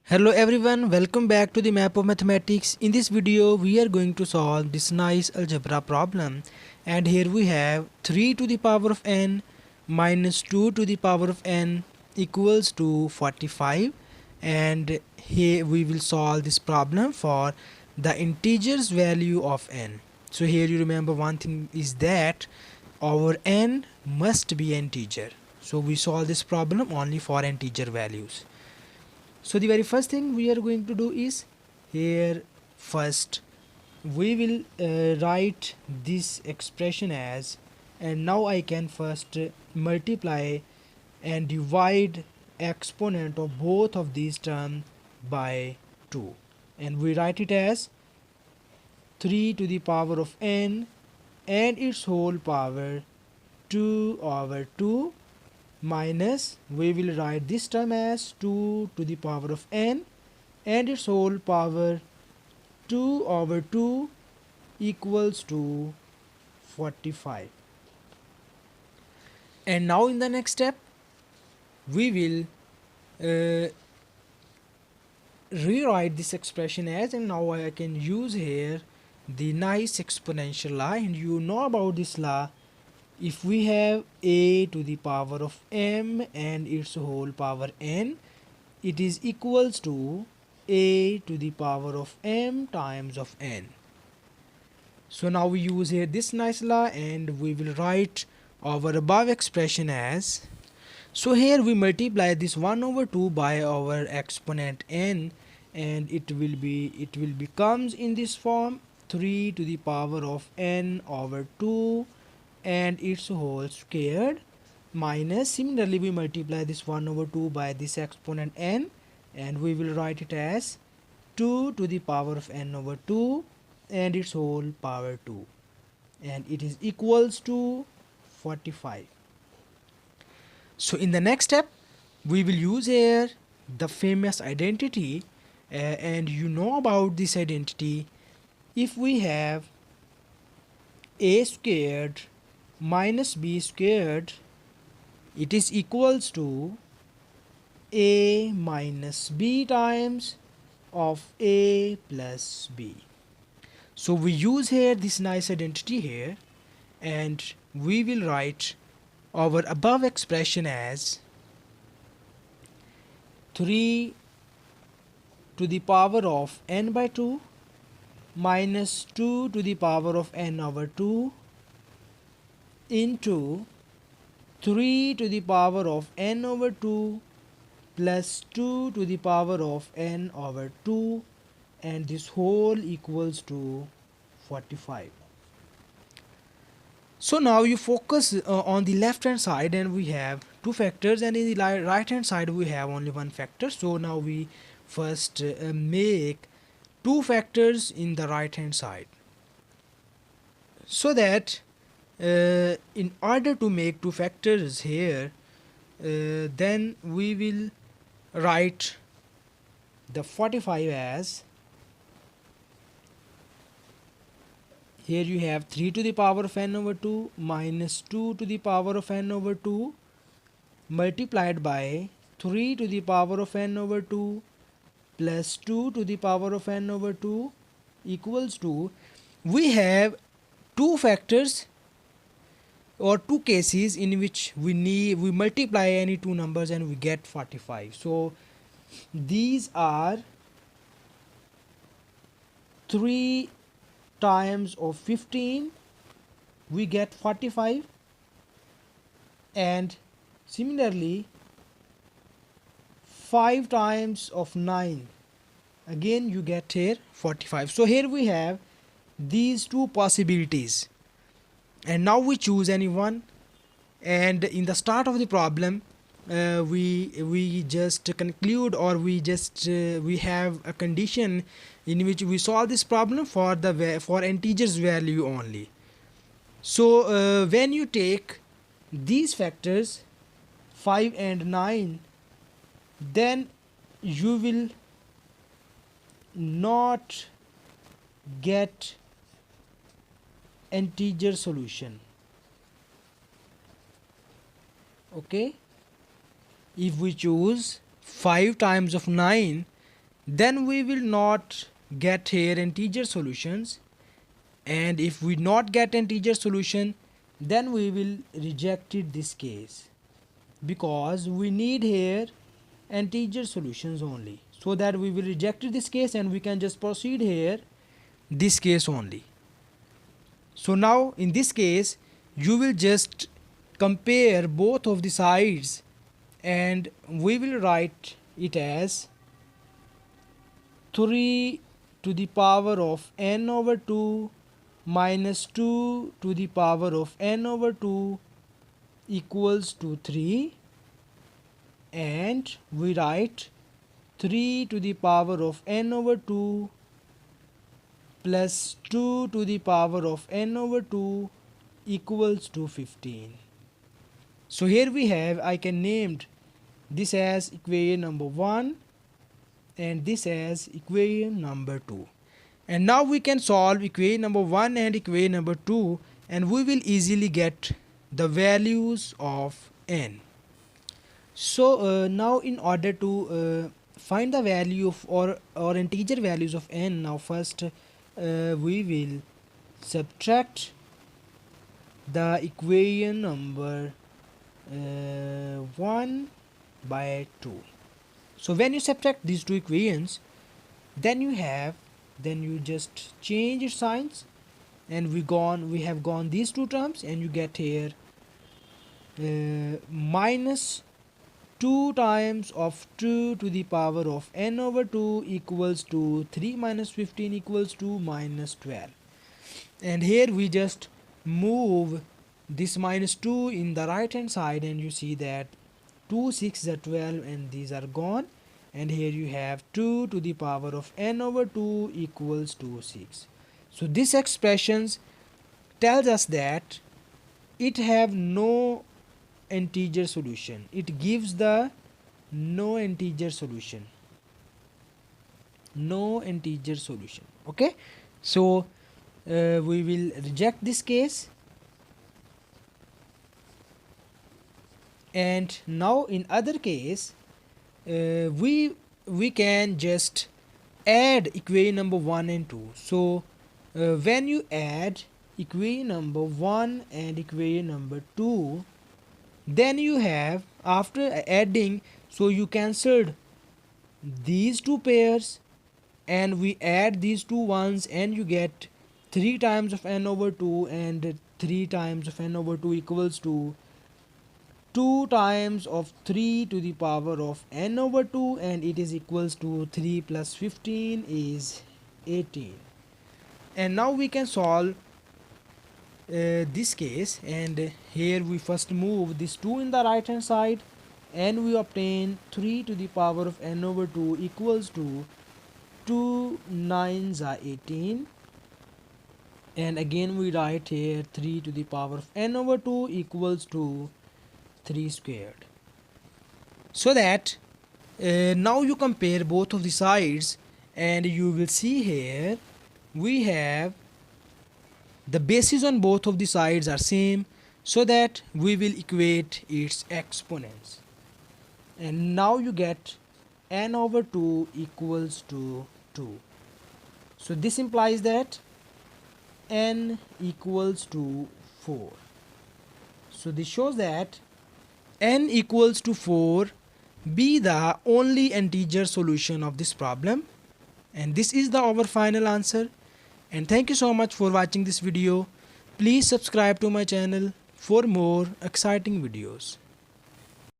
Hello everyone, welcome back to the map of mathematics. In this video we are going to solve this nice algebra problem, and here we have 3 to the power of n minus 2 to the power of n equals to 45, and here we will solve this problem for the integers value of n. So here you remember one thing is that our n must be an integer. So we solve this problem only for integer values. So the very first thing we are going to do is, here first we will write this expression as, and now I can first multiply and divide exponent of both of these terms by 2, and we write it as 3 to the power of n and its whole power 2 over 2, minus, we will write this term as 2 to the power of n and its whole power 2 over 2 equals to 45. And now in the next step we will rewrite this expression as, and now I can use here the nice exponential law, and you know about this law. If we have a to the power of m and its whole power n, it is equals to a to the power of m times of n. So now we use here this nice law, and we will write our above expression as, so here we multiply this 1 over 2 by our exponent n, and it will becomes in this form 3 to the power of n over 2 and its whole squared, minus, similarly we multiply this 1 over 2 by this exponent n, and we will write it as 2 to the power of n over 2 and its whole power 2, and it is equals to 45. So in the next step we will use here the famous identity, and you know about this identity. If we have a squared minus b squared, it is equals to a minus b times of a plus b. So we use here this nice identity here, and we will write our above expression as 3 to the power of n by 2 minus 2 to the power of n over 2 into 3 to the power of n over 2 plus 2 to the power of n over 2, and this whole equals to 45. So now you focus on the left hand side, and we have two factors, and in the right hand side we have only one factor. So now we first make two factors in the right hand side, so that in order to make two factors here, then we will write the 45 as, here you have 3 to the power of n over 2 minus 2 to the power of n over 2 multiplied by 3 to the power of n over 2 plus 2 to the power of n over 2 equals to, we have two factors or two cases in which we multiply any two numbers and we get 45. So these are 3 times of 15, we get 45, and similarly 5 times of 9, again you get here 45. So here we have these two possibilities, and now we choose any one, and in the start of the problem we just conclude, or we have a condition in which we solve this problem for integers value only. So when you take these factors 5 and 9, then you will not get integer solution. Okay, if we choose 5 times of 9, then we will not get here integer solutions, and if we not get integer solution, then we will reject it this case, because we need here integer solutions only, so that we will reject it this case and we can just proceed here this case only. So now in this case you will just compare both of the sides, and we will write it as 3 to the power of n over 2 minus 2 to the power of n over 2 equals to 3, and we write 3 to the power of n over 2 plus 2 to the power of n over 2 equals to 15. So here we have, I can name this as equation number 1 and this as equation number 2. And now we can solve equation number 1 and equation number 2, and we will easily get the values of n. So now in order to find the value of or integer values of n, now first we will subtract the equation number 1 by 2. So when you subtract these two equations, then you just change its signs, and we have gone these two terms, and you get here minus 2 times of 2 to the power of n over 2 equals to 3 minus 15 equals to minus 12. And here we just move this minus 2 in the right hand side, and you see that 2 6 are 12 and these are gone, and here you have 2 to the power of n over 2 equals to 6. So this expressions tells us that it have no integer solution. It gives the no integer solution. Okay, so we will reject this case, and now in other case we can just add equation number 1 and 2. So when you add equation number 1 and equation number 2, then you have, after adding, so you cancelled these two pairs and we add these two ones, and you get 3 times of n over 2, and 3 times of n over 2 equals to 2 times of 3 to the power of n over 2, and it is equals to 3 plus 15 is 18. And now we can solve this case, and here we first move this 2 in the right hand side, and we obtain 3 to the power of n over 2 equals to 2 9s are 18, and again we write here 3 to the power of n over 2 equals to 3 squared. So that now you compare both of the sides, and you will see here we have the bases on both of the sides are same, so that we will equate its exponents, and now you get n over 2 equals to 2. So this implies that n equals to 4. So this shows that n equals to 4 be the only integer solution of this problem, and this is our final answer. And thank you so much for watching this video. Please subscribe to my channel for more exciting videos.